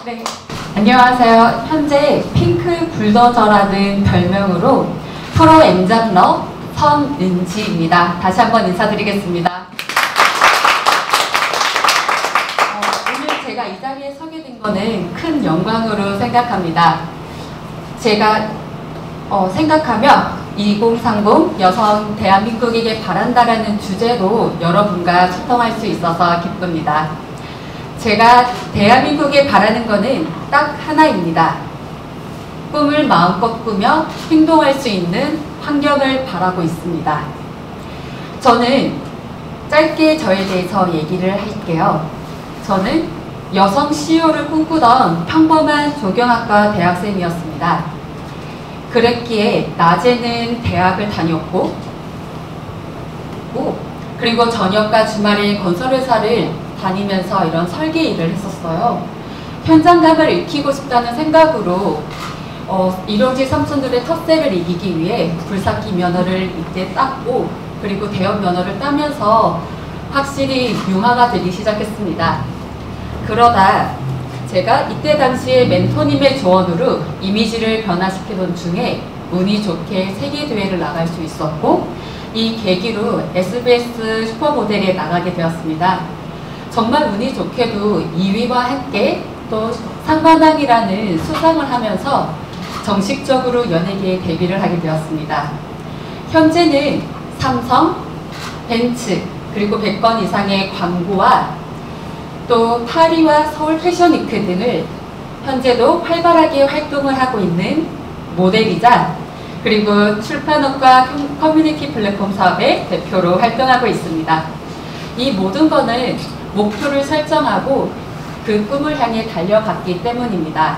네, 안녕하세요. 현재 핑크 불더저라는 별명으로 프로 엠잡러 선은지입니다. 다시 한번 인사드리겠습니다. 오늘 제가 이 자리에 서게 된 거는 큰 영광으로 생각합니다. 제가 생각하며 2030 여성 대한민국에게 바란다라는 주제로 여러분과 소통할 수 있어서 기쁩니다. 제가 대한민국에 바라는 거는 딱 하나입니다. 꿈을 마음껏 꾸며 행동할 수 있는 환경을 바라고 있습니다. 저는 짧게 저에 대해서 얘기를 할게요. 저는 여성 CEO를 꿈꾸던 평범한 조경학과 대학생이었습니다. 그랬기에 낮에는 대학을 다녔고 그리고 저녁과 주말에 건설회사를 다니면서 이런 설계 일을 했었어요. 현장감을 익히고 싶다는 생각으로 일용직 삼촌들의 텃세를 이기기 위해 불삭기 면허를 이때 땄고 그리고 대업 면허를 따면서 확실히 융화가 되기 시작했습니다. 그러다 제가 이때 당시에 멘토님의 조언으로 이미지를 변화시키던 중에 운이 좋게 세계대회를 나갈 수 있었고 이 계기로 SBS 슈퍼모델에 나가게 되었습니다. 정말 운이 좋게도 2위와 함께 또 상관왕이라는 수상을 하면서 정식적으로 연예계에 데뷔를 하게 되었습니다. 현재는 삼성, 벤츠, 그리고 100건 이상의 광고와 또 파리와 서울 패션위크 등을 현재도 활발하게 활동을 하고 있는 모델이자 그리고 출판업과 커뮤니티 플랫폼 사업의 대표로 활동하고 있습니다. 이 모든 거는 목표를 설정하고 그 꿈을 향해 달려갔기 때문입니다.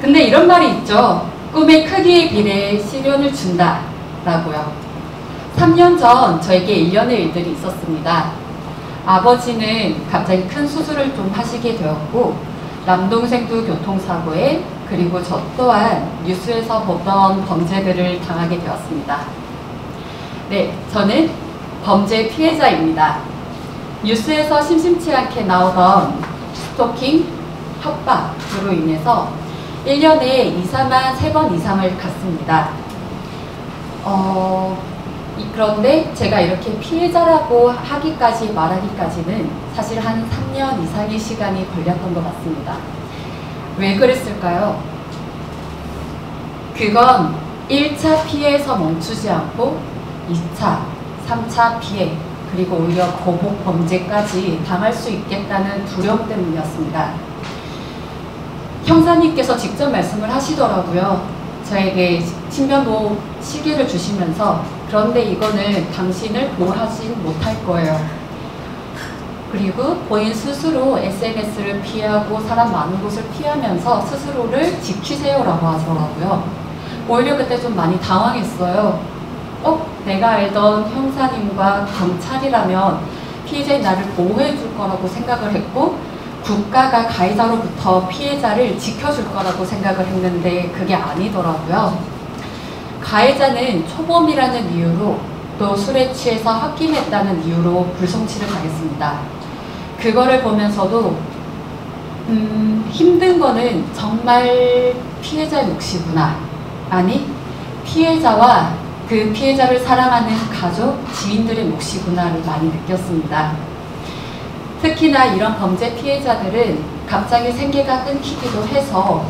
근데 이런 말이 있죠. 꿈의 크기에 비례해 시련을 준다 라고요. 3년 전 저에게 일련의 일들이 있었습니다. 아버지는 갑자기 큰 수술을 좀 하시게 되었고 남동생도 교통사고에 그리고 저 또한 뉴스에서 보던 범죄들을 당하게 되었습니다. 네, 저는 범죄 피해자입니다. 뉴스에서 심심치 않게 나오던 스토킹, 협박으로 인해서 1년에 2사만 3번 이상을 갔습니다. 그런데 제가 이렇게 피해자라고 말하기까지는 사실 한 3년 이상의 시간이 걸렸던 것 같습니다. 왜 그랬을까요? 그건 1차 피해에서 멈추지 않고 2차, 3차 피해, 그리고 오히려 보복 범죄까지 당할 수 있겠다는 두려움 때문이었습니다. 형사님께서 직접 말씀을 하시더라고요. 저에게 신변보호 시계를 주시면서 그런데 이거는 당신을 보호하지 못할 거예요. 그리고 본인 스스로 SNS를 피하고 사람 많은 곳을 피하면서 스스로를 지키세요라고 하더라고요. 오히려 그때 좀 많이 당황했어요. 내가 알던 형사님과 경찰이라면 피해자인 나를 보호해 줄 거라고 생각을 했고 국가가 가해자로부터 피해자를 지켜줄 거라고 생각을 했는데 그게 아니더라고요. 가해자는 초범이라는 이유로 또 술에 취해서 홧김했다는 이유로 불송치를 당했습니다. 그거를 보면서도 힘든 거는 정말 피해자의 몫이구나. 아니, 피해자와 그 피해자를 사랑하는 가족, 지인들의 몫이구나를 많이 느꼈습니다. 특히나 이런 범죄 피해자들은 갑자기 생계가 끊기기도 해서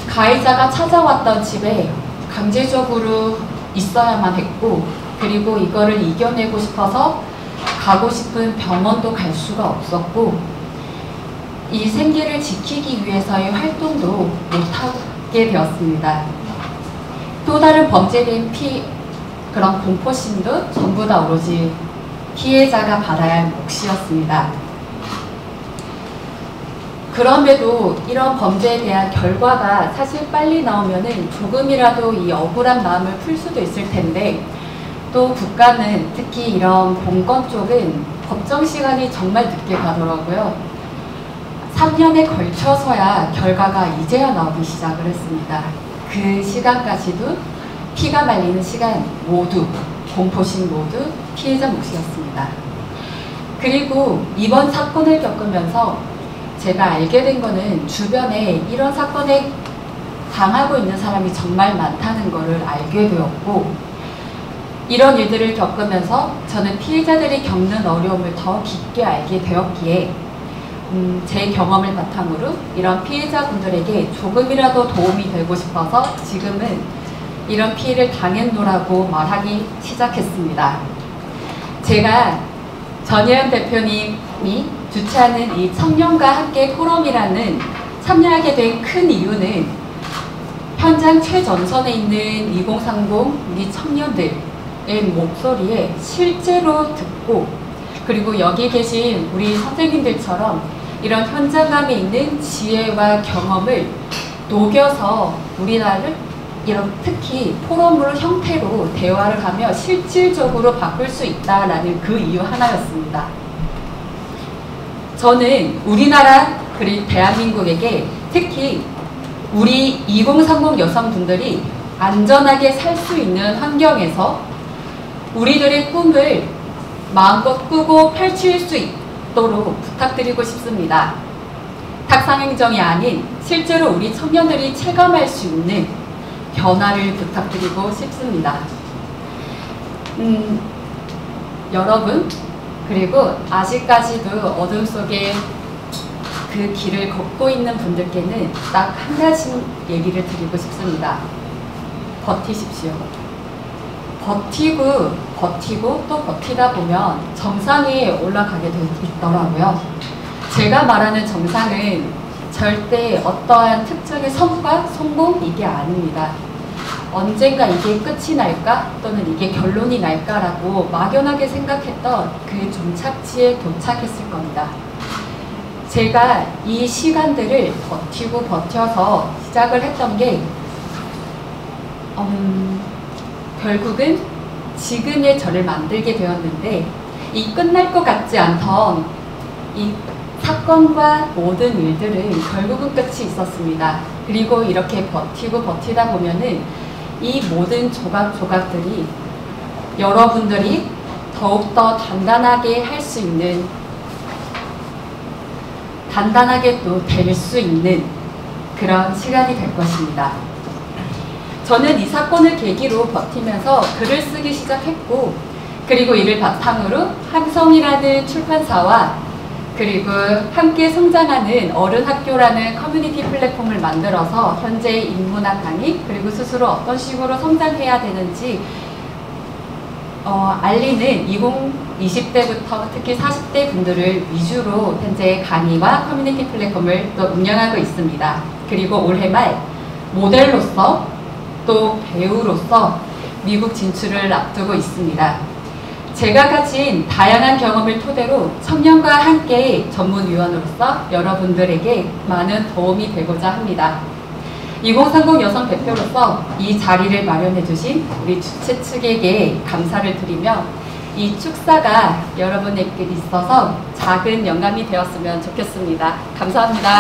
가해자가 찾아왔던 집에 강제적으로 있어야만 했고 그리고 이거를 이겨내고 싶어서 가고 싶은 병원도 갈 수가 없었고 이 생계를 지키기 위해서의 활동도 못하게 되었습니다. 또 다른 범죄에 대한 그런 공포심도 전부 다 오로지 피해자가 받아야 할 몫이었습니다. 그럼에도 이런 범죄에 대한 결과가 사실 빨리 나오면은 조금이라도 이 억울한 마음을 풀 수도 있을 텐데 또 국가는 특히 이런 공권 쪽은 법정 시간이 정말 늦게 가더라고요. 3년에 걸쳐서야 결과가 이제야 나오기 시작을 했습니다. 그 시간까지도 피가 말리는 시간 모두 공포심 모두 피해자 몫이었습니다. 그리고 이번 사건을 겪으면서 제가 알게 된 거는 주변에 이런 사건에 당하고 있는 사람이 정말 많다는 것을 알게 되었고, 이런 일들을 겪으면서 저는 피해자들이 겪는 어려움을 더 깊게 알게 되었기에 제 경험을 바탕으로 이런 피해자분들에게 조금이라도 도움이 되고 싶어서 지금은 이런 피해를 당했노라고 말하기 시작했습니다. 제가 전혜연 대표님이 주최하는 이 청년과 함께 포럼이라는 참여하게 된 큰 이유는 현장 최전선에 있는 2030 우리 청년들의 목소리에 실제로 듣고, 그리고 여기 계신 우리 선생님들처럼 이런 현장감에 있는 지혜와 경험을 녹여서 우리나라를 이런 특히 포럼을 형태로 대화를 하며 실질적으로 바꿀 수 있다라는 그 이유 하나였습니다. 저는 우리나라 그리고 대한민국에게 특히 우리 2030 여성분들이 안전하게 살 수 있는 환경에서 우리들의 꿈을 마음껏 꾸고 펼칠 수 있도록 부탁드리고 싶습니다. 탁상행정이 아닌 실제로 우리 청년들이 체감할 수 있는 변화를 부탁드리고 싶습니다. 여러분, 그리고 아직까지도 어둠 속에 그 길을 걷고 있는 분들께는 딱 한 가지 얘기를 드리고 싶습니다. 버티십시오. 버티고 또 버티다 보면 정상에 올라가게 되더라고요. 제가 말하는 정상은 절대 어떠한 특정의 성과, 성공 이게 아닙니다. 언젠가 이게 끝이 날까 또는 이게 결론이 날까라고 막연하게 생각했던 그 종착지에 도착했을 겁니다. 제가 이 시간들을 버티고 버텨서 시작을 했던 게 결국은 지금의 저를 만들게 되었는데, 이 끝날 것 같지 않던 이 사건과 모든 일들은 결국은 끝이 있었습니다. 그리고 이렇게 버티고 버티다 보면은 이 모든 조각조각들이 여러분들이 더욱더 단단하게 할 수 있는, 단단하게 또 될 수 있는 그런 시간이 될 것입니다. 저는 이 사건을 계기로 버티면서 글을 쓰기 시작했고, 그리고 이를 바탕으로 함성이라는 출판사와 그리고 함께 성장하는 어른학교라는 커뮤니티 플랫폼을 만들어서 현재 인문학 강의, 그리고 스스로 어떤 식으로 성장해야 되는지 알리는 20대부터 특히 40대 분들을 위주로 현재 강의와 커뮤니티 플랫폼을 또 운영하고 있습니다. 그리고 올해 말 모델로서 또 배우로서 미국 진출을 앞두고 있습니다. 제가 가진 다양한 경험을 토대로 청년과 함께 전문위원으로서 여러분들에게 많은 도움이 되고자 합니다. 2030 여성 대표로서 이 자리를 마련해 주신 우리 주최 측에게 감사를 드리며, 이 축사가 여러분에게 있어서 작은 영감이 되었으면 좋겠습니다. 감사합니다.